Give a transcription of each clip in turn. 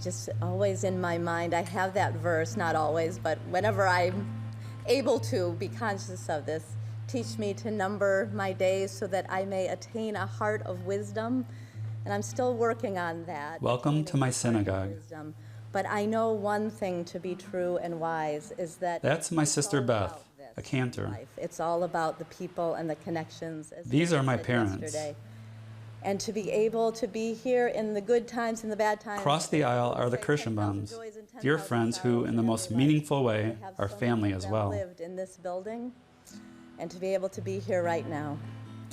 Just always in my mind, I have that verse, not always, but whenever I'm able to be conscious of this. Teach me to number my days so that I may attain a heart of wisdom. And I'm still working on that. Welcome to my synagogue. But I know one thing to be true and wise is that that's my sister Beth, a cantor. It's all about the people and the connections. These are my parents. Yesterday. And to be able to be here in the good times and the bad times. Across the aisle are the Kirschenbaums, dear friends who, in the most meaningful way, are family as well. Lived in this building, and to be able to be here right now.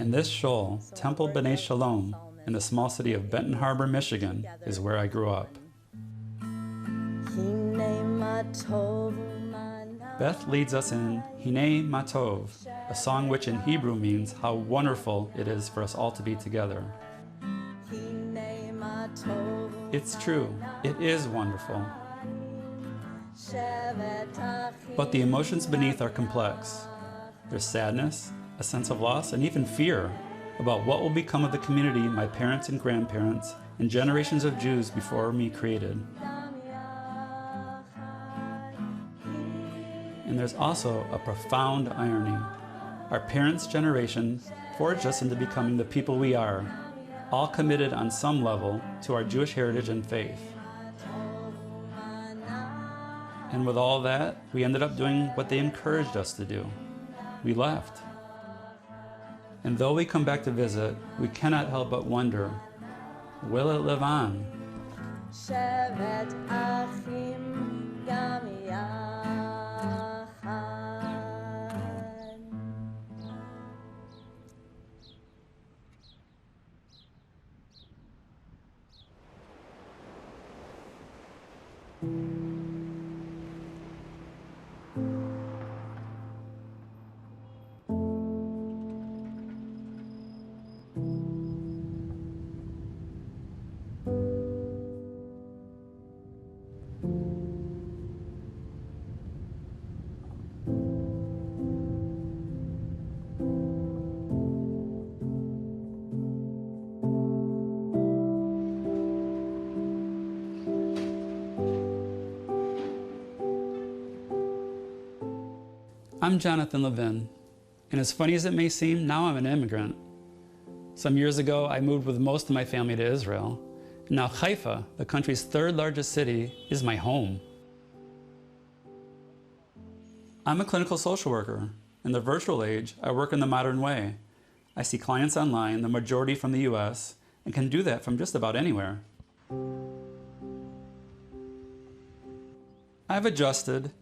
And this shul, Temple B'nai Shalom, in the small city of Benton Harbor, Michigan, is where I grew up. Beth leads us in Hinei Matov, a song which in Hebrew means how wonderful it is for us all to be together. It's true, it is wonderful. But the emotions beneath are complex. There's sadness, a sense of loss, and even fear about what will become of the community my parents and grandparents and generations of Jews before me created. And there's also a profound irony. Our parents' generation forged us into becoming the people we are, all committed on some level to our Jewish heritage and faith. And with all that, we ended up doing what they encouraged us to do. We left. And though we come back to visit, we cannot help but wonder, will it live on? I'm Jonathan Levin, and as funny as it may seem, now I'm an immigrant. Some years ago, I moved with most of my family to Israel. And now Haifa, the country's third largest city, is my home. I'm a clinical social worker. In the virtual age, I work in the modern way. I see clients online, the majority from the US, and can do that from just about anywhere. I've adjusted.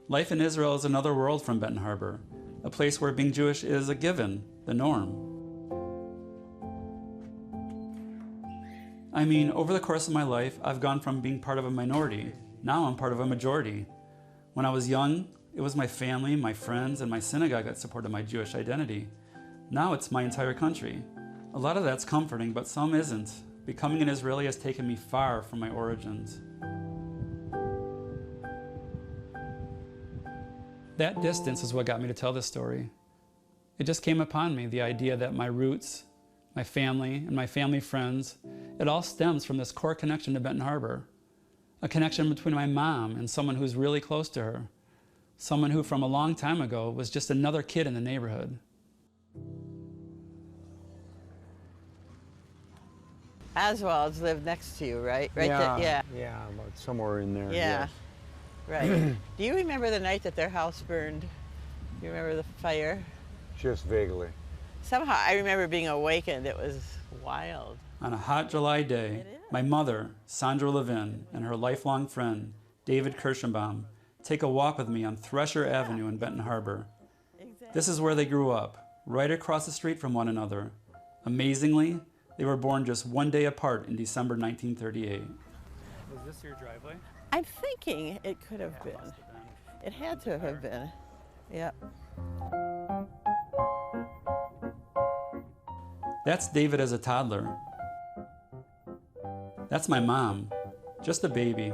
Life in Israel is another world from Benton Harbor, a place where being Jewish is a given, the norm. I mean, over the course of my life, I've gone from being part of a minority. Now I'm part of a majority. When I was young, it was my family, my friends, and my synagogue that supported my Jewish identity. Now it's my entire country. A lot of that's comforting, but some isn't. Becoming an Israeli has taken me far from my origins. That distance is what got me to tell this story. It just came upon me, the idea that my roots, my family, and my family friends, it all stems from this core connection to Benton Harbor. A connection between my mom and someone who's really close to her. Someone who from a long time ago was just another kid in the neighborhood. Oswald's lived next to you, right? Yeah, about somewhere in there. Yeah. Yes. Right. Do you remember the night that their house burned? Do you remember the fire? Just vaguely. Somehow I remember being awakened. It was wild. On a hot July day, my mother, Sandra Levin, and her lifelong friend, David Kirschenbaum, take a walk with me on Thresher Avenue in Benton Harbor. Exactly. This is where they grew up, right across the street from one another. Amazingly, they were born just one day apart in December 1938. Was this your driveway? I'm thinking it could have been. It had to have been. Yep. That's David as a toddler. That's my mom, just a baby.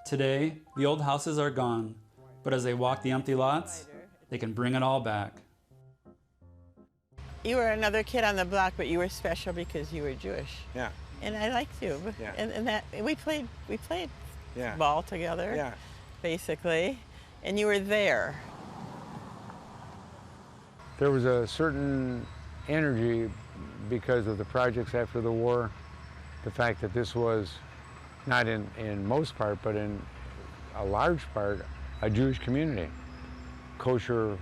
Today, the old houses are gone, but as they walk the empty lots, they can bring it all back. You were another kid on the block, but you were special because you were Jewish. Yeah. And I liked you. Yeah. And that we played Yeah. ball together. Yeah. Basically. And you were there. There was a certain energy because of the projects after the war. The fact that this was not in most part, but in a large part, a Jewish community. Kosher,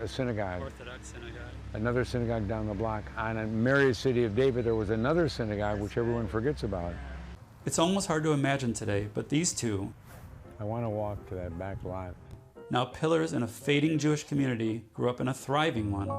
a synagogue. Orthodox synagogue. Another synagogue down the block. On a Mary City of David, there was another synagogue, which everyone forgets about. It's almost hard to imagine today, but these two, I want to walk to that back lot. now pillars in a fading Jewish community, grew up in a thriving one.